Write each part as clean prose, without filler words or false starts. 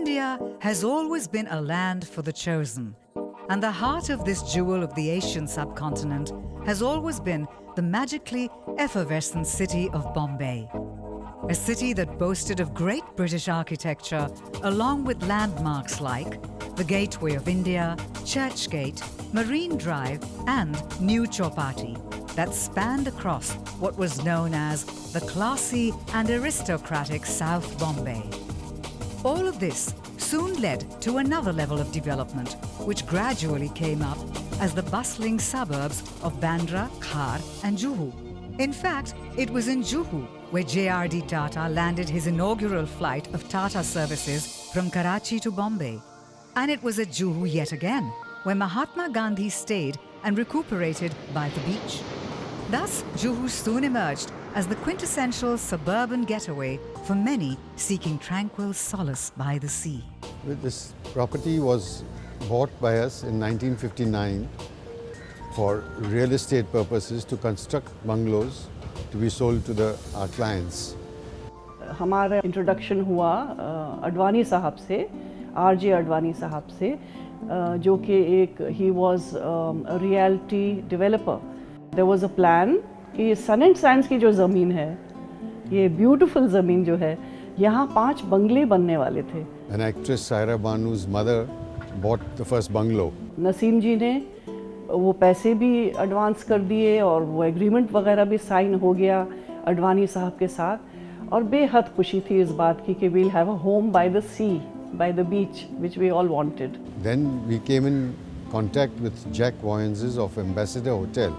India has always been a land for the chosen, and the heart of this jewel of the Asian subcontinent has always been the magically effervescent city of Bombay. A city that boasted of great British architecture, along with landmarks like the Gateway of India, Churchgate, Marine Drive, and New Chowpatty that spanned across what was known as the classy and aristocratic South Bombay. All of this soon led to another level of development, which gradually came up as the bustling suburbs of Bandra, Khar, and Juhu. In fact, it was in Juhu where J.R.D. Tata landed his inaugural flight of Tata services from Karachi to Bombay. And it was at Juhu yet again where Mahatma Gandhi stayed and recuperated by the beach. Thus, Juhu soon emerged as the quintessential suburban getaway for many seeking tranquil solace by the sea. This property was bought by us in 1959 for real estate purposes to construct bungalows to be sold to our clients. हमारा introduction हुआ अडवाणी साहब से, RJ Advani साहब से, जो कि एक he was a realty developer. There was a plan कि ये सन एंड सैंड्स की जो ज़मीन है, ये ब्यूटीफुल ज़मीन जो है, यहाँ 5 बंगले बनने वाले थे. An actress Saira Banu's mother bought the first bungalow. Naseem जी ने वो पैसे भी एडवांस कर दिए और वो एग्रीमेंट वगैरह भी साइन हो गया अडवाणी साहब के साथ और बेहद खुशी थी इस बात की कि we'll have a home by the sea, by the beach, which we all wanted. Then we came in contact with Jack Voyenses of Ambassador Hotel,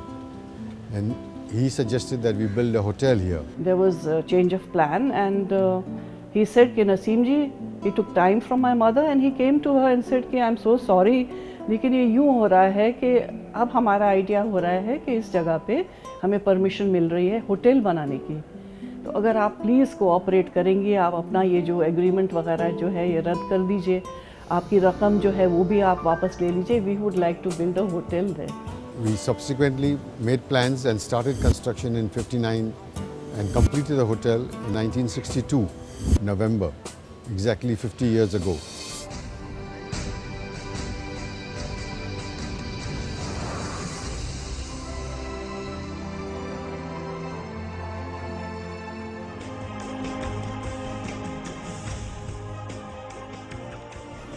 and he suggested that we build a hotel here. There was a change of plan, and he said कि नसीम जी, he took time from my mother and he came to her and said कि I'm so sorry, लेकिन ये यूँ हो रहा है कि अब हमारा आइडिया हो रहा है कि इस जगह पे हमें परमिशन मिल रही है होटल बनाने की, तो अगर आप प्लीज़ कोऑपरेट करेंगे, आप अपना ये जो एग्रीमेंट वगैरह जो है ये रद्द कर दीजिए, आपकी रकम जो है वो भी आप वापस ले लीजिए. We would like to build a hotel there. We subsequently made plans and started construction in '59 and completed the hotel in 1962, November, exactly 50 years ago.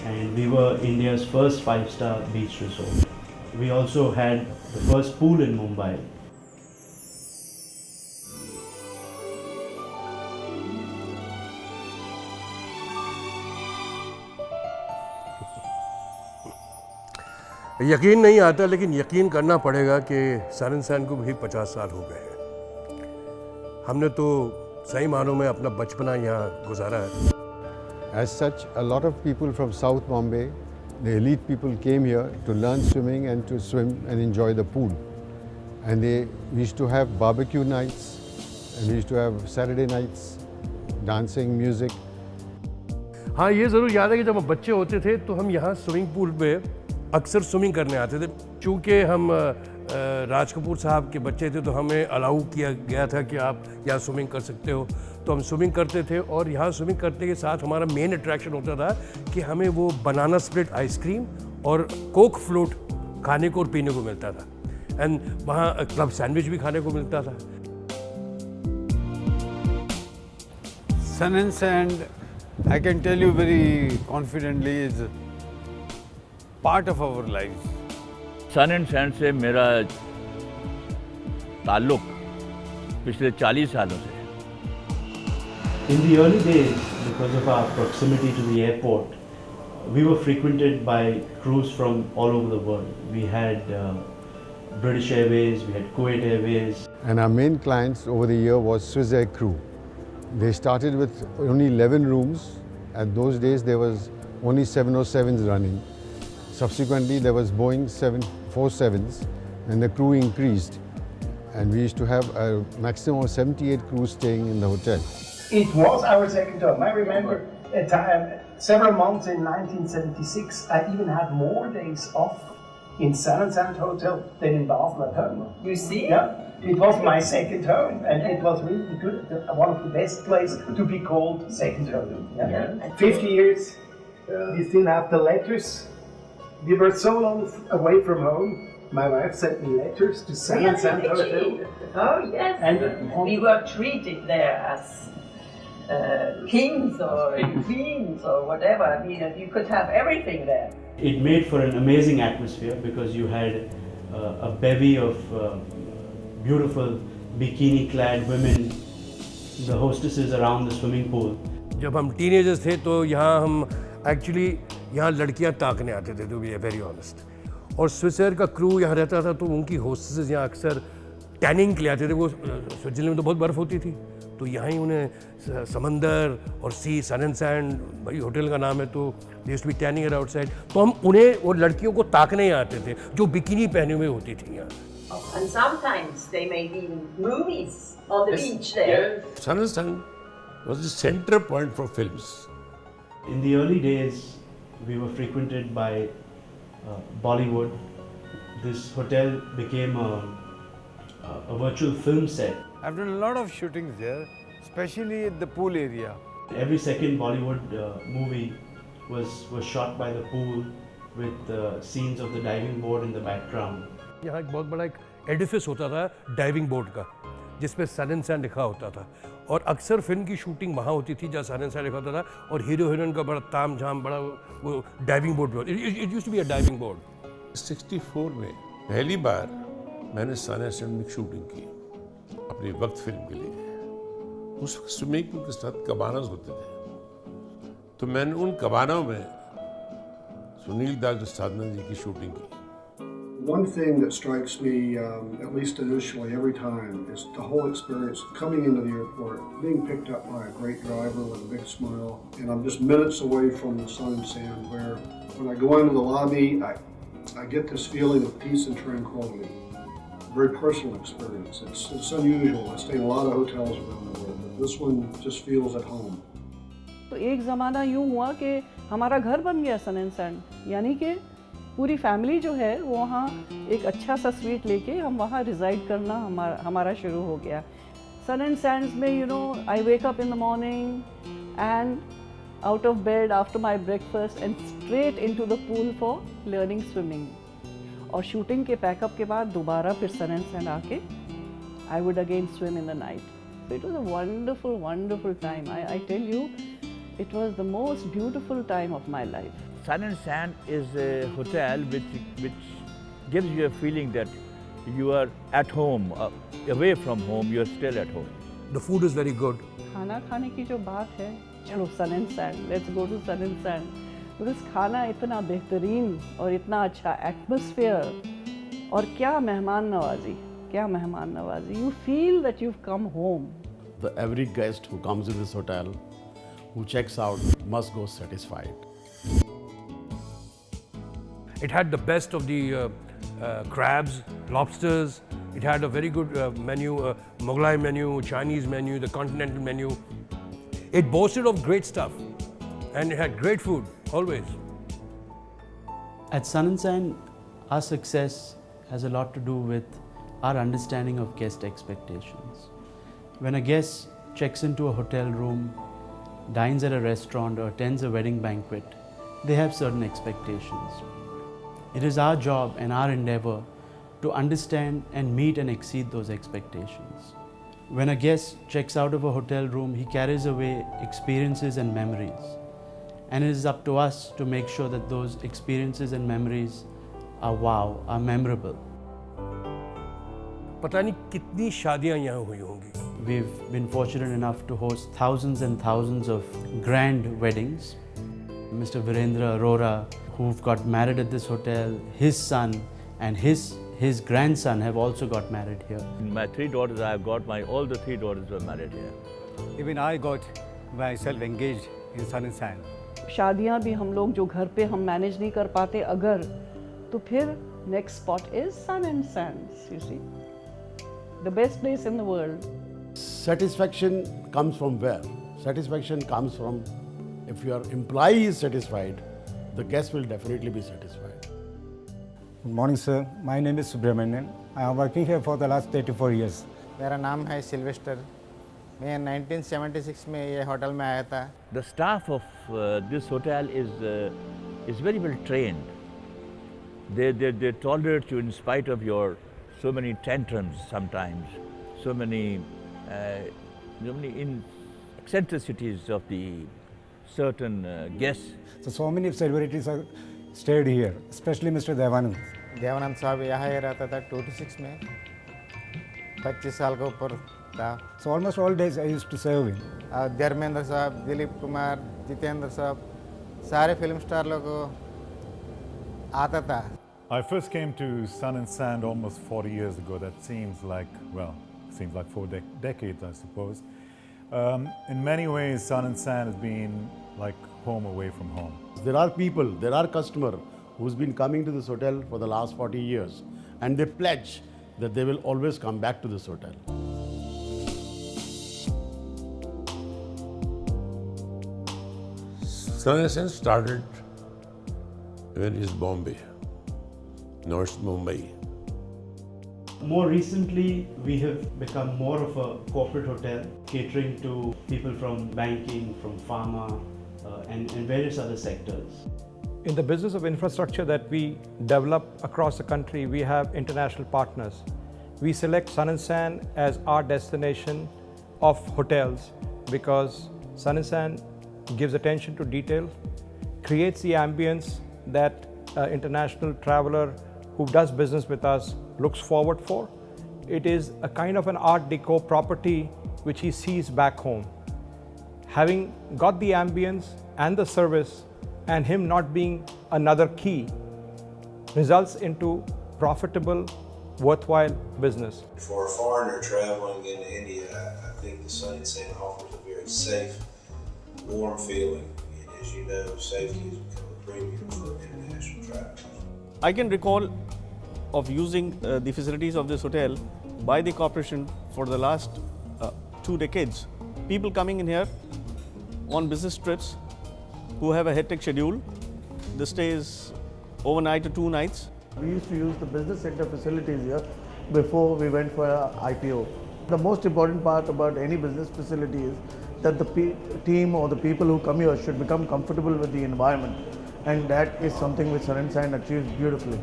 And we were India's first 5-star beach resort. We also had the first pool in Mumbai. यकीन नहीं आता, लेकिन यकीन करना पड़ेगा कि सन and sand को भी 50 साल हो गए हैं. हमने तो सही मानों में अपना बचपना यहाँ गुजारा है. As such, a lot of people from South Bombay, the elite people, came here to learn swimming and to swim and enjoy the pool. And we used to have barbecue nights, and we used to have Saturday nights, dancing, music. हाँ, ये ज़रूर याद है कि जब हम बच्चे होते थे तो हम यहाँ स्विमिंग पूल में अक्सर स्विमिंग करने आते थे. चूँकि हम राज कपूर साहब के बच्चे थे तो हमें अलाउ किया गया था कि आप यहाँ स्विमिंग कर सकते हो, तो हम स्विमिंग करते थे. और यहाँ स्विमिंग करने के साथ हमारा मेन अट्रैक्शन होता था कि हमें वो बनाना स्प्लिट आइसक्रीम और कोक फ्लोट खाने को और पीने को मिलता था. एंड वहाँ क्लब सैंडविच भी खाने को मिलता था. Sun and sand, I can tell you very confidently, is part of our lives. Sun and sand से मेरा ताल्लुक पिछले 40 सालों से है. In the early days, because of our proximity to the airport, we were frequented by crews from all over the world. We had British Airways, we had Kuwait Airways. And our main clients over the year was Swissair crew. They started with only 11 rooms. At those days, there was only 707s running. Subsequently, there was Boeing 747s, and the crew increased. And we used to have a maximum of 78 crews staying in the hotel. It was our second home. I remember a time, several months in 1976, I even had more days off in Sun and Sand Hotel than in Basel at home. You see? Yeah, it was my second home, and it was really good. One of the best places to be called second home. Yeah. 50 years We still have the letters. We were so long away from home. My wife sent me letters to San and San Hotel. Oh yes, And we were treated there as kings or queens or whatever. I mean, you could have everything there. It made for an amazing atmosphere because you had a bevy of beautiful bikini-clad women, the hostesses around the swimming pool. जब हम teenagers थे तो यहाँ हम actually यहाँ लड़कियाँ ताकने आते थे, टू बी वेरी ऑनेस्ट। और स्विस एयर का क्रू यहाँ रहता था तो उनकी होस्टेसेस यहाँ अक्सर टैनिंग के लिए आते थे। वो स्विट्जरलैंड में तो बहुत बर्फ़ होती थी, तो यहाँ ही उन्हें समंदर और सी, सन एंड सैंड, भाई होटल का नाम है, तो they used to be tanning outside. तो हम उन्हें और लड़कियों को ताकने ही आते थे जो बिकिनी पहने हुए होती थी यहाँ। And sometimes they made even movies on the beach there. Sun and Sand was the center point for films. In the early days, we were frequented by Bollywood. This hotel became a virtual film set. I've done a lot of shootings there, especially at the pool area. Every second Bollywood movie was shot by the pool with scenes of the diving board in the background. यहाँ एक बहुत बड़ा एक Edifice होता था diving board का, जिसपे सन and sand लिखा होता था, और अक्सर फिल्म की शूटिंग वहाँ होती थी जहाँ सन एंड सैंड लिखा होता था, और हीरो हीरोइन का बड़ा ताम झाम, बड़ा वो diving board, it used to be a diving board. 64 में पहली बार मैंने सन एंड सैंड में शूटिंग की अपनी वक्त फिल्म के लिए। उस वक्त स्विमिंग पूल के साथ कबानास होते थे, तो मैंने उन कबानों में सुनील दास और साधना जी की शूटिंग की। One thing that strikes me, at least initially, every time, is the whole experience of coming into the airport, being picked up by a great driver with a big smile, and I'm just minutes away from the sun and sand, where when I go into the lobby, I get this feeling of peace and tranquility. Very personal experience. It's unusual. I stay in a lot of hotels around the world, but this one just feels at home. तो एक ज़माना यूँ हुआ कि हमारा घर बन गया सन एंड सैंड, यानी कि पूरी फैमिली जो है वो वहाँ एक अच्छा सा स्वीट लेके हम वहाँ रिजाइड करना हमारा शुरू हो गया। सन एंड सैंड्स में you know I wake up in the morning and out of bed after my breakfast and straight into the pool for learning swimming, और शूटिंग के पैकअप के बाद दोबारा फिर सन एंड सैंड आके I would again swim in the night. So it was a wonderful wonderful time. I tell you, it was the most beautiful time of my life. Sun and Sand is a hotel which gives you a feeling that you are at home, away from home, you are still at home. The food is very good. खाना खाने की जो बात है, चलो sun and sand, let's go to sun and sand, because खाना इतना बेहतरीन और इतना अच्छा एटमॉस्फेयर, और क्या मेहमान नवाजी, क्या मेहमान नवाजी, you feel that you've come home. Every guest who comes in this hotel, who checks out, must go satisfied. It had the best of the crabs, lobsters. It had a very good menu, Mughlai menu, Chinese menu, the continental menu. It boasted of great stuff, and it had great food, always. At Sun and Sand, our success has a lot to do with our understanding of guest expectations. When a guest checks into a hotel room, dines at a restaurant, or attends a wedding banquet, they have certain expectations. It is our job and our endeavor to understand and meet and exceed those expectations. When a guest checks out of a hotel room, he carries away experiences and memories. And it is up to us to make sure that those experiences and memories are wow, are memorable. पता नहीं कितनी शादियां यहाँ हुई होंगी। We've been fortunate enough to host thousands and thousands of grand weddings. Mr. Virendra Arora, who've got married at this hotel, his son and his grandson have also got married here. My three daughters, I have got all the three daughters were married here. Even I got myself engaged in Sun and Sand. शादियाँ भी हम लोग जो घर पे हम manage नहीं कर पाते अगर, तो फिर next spot is sun and sands, you see, the best place in the world. Satisfaction comes from where? Satisfaction comes from, if your employee is satisfied, the guest will definitely be satisfied. Good morning, sir. My name is Subramanian. I am working here for the last 34 years. मेरा नाम है Sylvester मैं 1976 में ये hotel में आया था. The staff of this hotel is very well trained. They tolerate you in spite of your so many tantrums sometimes, so many eccentricities of the certain guests. So many celebrities are stayed here, especially Mr. Devanand. Devanand साहब यहाँ ही रहता था 26 में, 25 साल के ऊपर था. So almost all days I used to serve him. Dharmendra साहब, दिलीप कुमार, जितेंद्र साहब, सारे फिल्म स्टार लोग आता था. I first came to Sun and Sand almost 40 years ago. That seems like 4 decades, I suppose. In many ways, Sun and Sand has been like home away from home. There are people, there are customers who's been coming to this hotel for the last 40 years, and they pledge that they will always come back to this hotel. Sun and Sand started when it's Bombay. Now it's Mumbai. More recently, we have become more of a corporate hotel, catering to people from banking, from pharma, and various other sectors. In the business of infrastructure that we develop across the country, we have international partners. We select Sun and Sand as our destination of hotels because Sun and Sand gives attention to detail, creates the ambience that international traveler who does business with us looks forward for. It is a kind of an art deco property which he sees back home. Having got the ambience and the service and him not being another key results into profitable, worthwhile business. For a foreigner traveling into India, I think the Sun and Sand offers a very safe, warm feeling. And as you know, safety has become a premium for international travelers. I can recall of using the facilities of this hotel by the corporation for the last 2 decades. People coming in here on business trips who have a hectic schedule. The stay is overnight or 2 nights. We used to use the business center facilities here before we went for our IPO. The most important part about any business facility is that the team or the people who come here should become comfortable with the environment, and that is something which Sun and Sand achieves beautifully.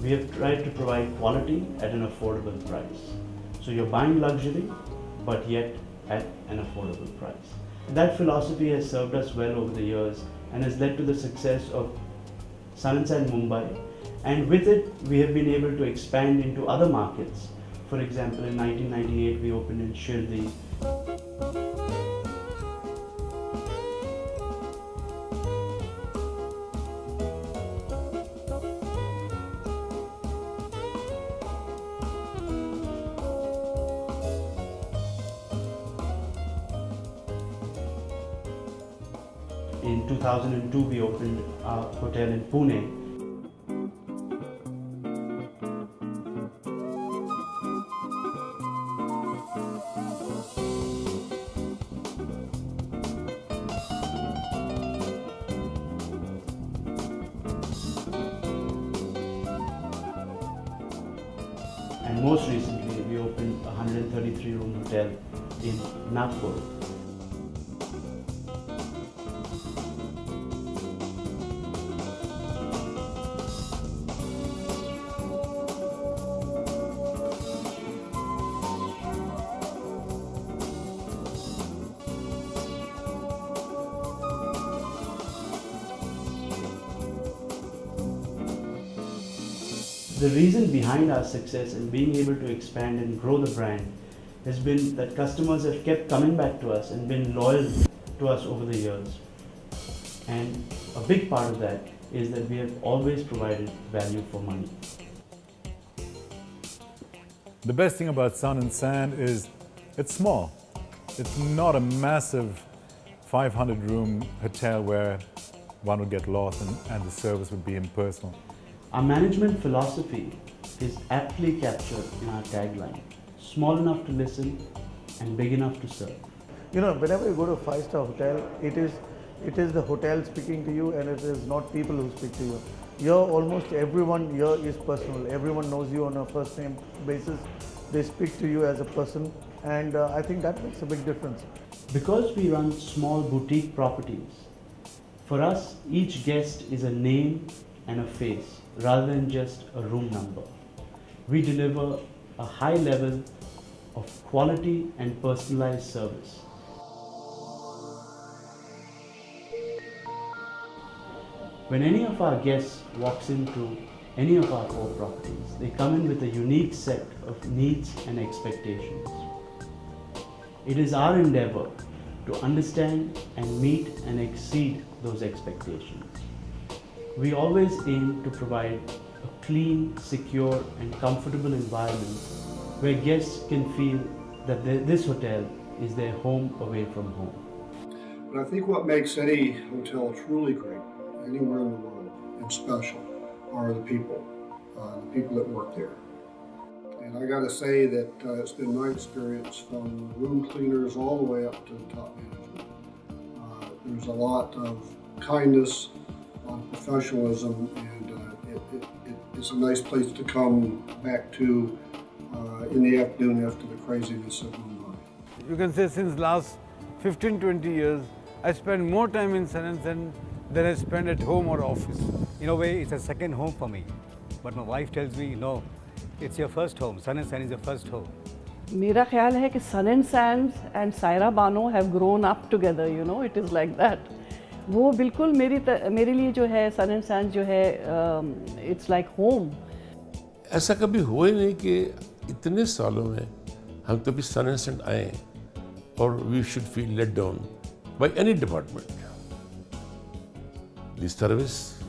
We have tried to provide quality at an affordable price. So you're buying luxury, but yet at an affordable price. That philosophy has served us well over the years and has led to the success of Sun and Sand Mumbai. And with it, we have been able to expand into other markets. For example, in 1998, we opened in Shirdi. In 2002, we opened a hotel in Pune. And most recently, we opened a 133-room hotel in Nagpur. The reason behind our success and being able to expand and grow the brand has been that customers have kept coming back to us and been loyal to us over the years. And a big part of that is that we have always provided value for money. The best thing about Sun and Sand is it's small. It's not a massive 500-room hotel where one would get lost and the service would be impersonal. Our management philosophy is aptly captured in our tagline: small enough to listen and big enough to serve. You know, whenever you go to a 5-star hotel, it is the hotel speaking to you, and it is not people who speak to you. Here, almost everyone here is personal. Everyone knows you on a first name basis. they speak to you as a person, and I think that makes a big difference. Because we run small boutique properties, for us each guest is a name and a face rather than just a room number. We deliver a high level of quality and personalized service. When any of our guests walks into any of our 4 properties, they come in with a unique set of needs and expectations. It is our endeavor to understand and meet and exceed those expectations. We always aim to provide a clean, secure and comfortable environment where guests can feel that this hotel is their home away from home. But I think what makes any hotel truly great, anywhere in the world, and special, are the people that work there. And I got to say that it's been my experience from room cleaners all the way up to the top management. There's a lot of kindness, a lot of professionalism, and it's a nice place to come back to in the afternoon after the craziness of Mumbai. You can say since last 15-20 years, I spend more time in Sun & Sand than I spend at home or office. In a way, it's a second home for me. But my wife tells me, no, it's your first home. Sun & Sand is your first home. मेरा ख्याल है कि Sun & Sand and Saira Bano have grown up together, you know, it is like that. वो बिल्कुल मेरे लिए जो है Sun & Sand जो है, it's like home. ऐसा कभी हुआ ही नहीं कि इतने सालों में हम कभी Sun & Sand आए और we should feel let down by any department. The service,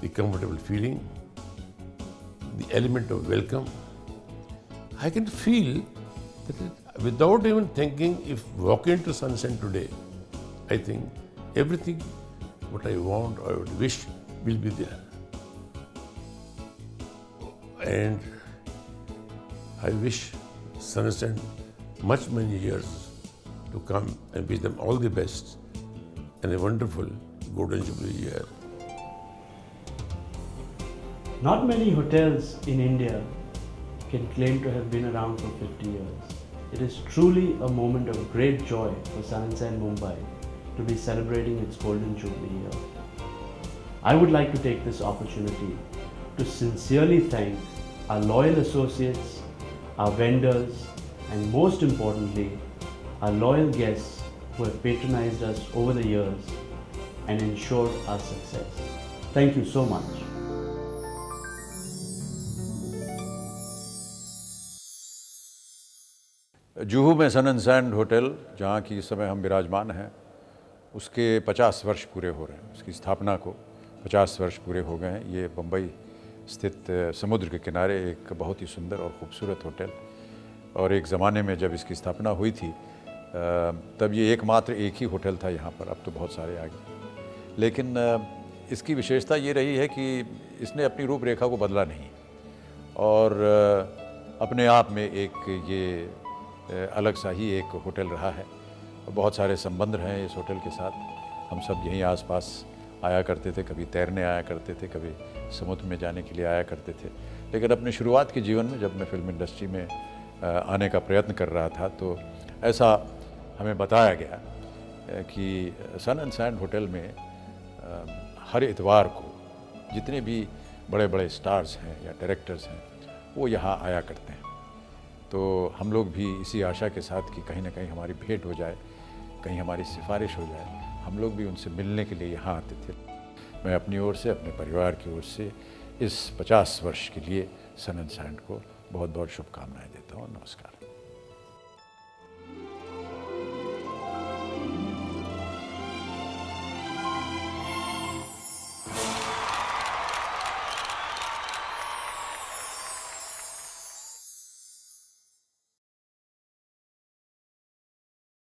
the comfortable feeling, the element of welcome. I can feel that without even thinking, if walk into Sun & Sand today, I think everything what I want or would wish will be there. And I wish Sun & Sand much many years to come and wish them all the best and a wonderful Golden Jubilee year. Not many hotels in India can claim to have been around for 50 years. It is truly a moment of great joy for Sun & Sand Mumbai to be celebrating its Golden Jubilee year. I would like to take this opportunity to sincerely thank our loyal associates, our vendors, and most importantly, our loyal guests who have patronized us over the years and ensured our success. Thank you so much. Juhu में सन & sand hotel जहाँ की इस समय हम विराजमान हैं, उसके 50 वर्ष पूरे हो रहे हैं। उसकी स्थापना को 50 वर्ष पूरे हो गए हैं। ये बम्बई स्थित समुद्र के किनारे एक बहुत ही सुंदर और ख़ूबसूरत होटल, और एक ज़माने में जब इसकी स्थापना हुई थी तब ये एकमात्र एक ही होटल था यहाँ पर। अब तो बहुत सारे आ गए, लेकिन इसकी विशेषता ये रही है कि इसने अपनी रूपरेखा को बदला नहीं, और अपने आप में एक ये अलग सा ही एक होटल रहा है। बहुत सारे संबंध रहे हैं इस होटल के साथ। हम सब यहीं आसपास आया करते थे, कभी तैरने आया करते थे, कभी समुद्र में जाने के लिए आया करते थे। लेकिन अपने शुरुआत के जीवन में जब मैं फिल्म इंडस्ट्री में आने का प्रयत्न कर रहा था, तो ऐसा हमें बताया गया कि सन & सैंड होटल में हर इतवार को जितने भी बड़े बड़े स्टार्स हैं या डायरेक्टर्स हैं, वो यहाँ आया करते हैं। तो हम लोग भी इसी आशा के साथ कि कहीं ना कहीं हमारी भेंट हो जाए, कहीं हमारी सिफारिश हो जाए, हम लोग भी उनसे मिलने के लिए यहाँ आते थे। मैं अपनी ओर से, अपने परिवार की ओर से इस 50 वर्ष के लिए सन & सैंड को बहुत बहुत शुभकामनाएं देता हूँ। नमस्कार।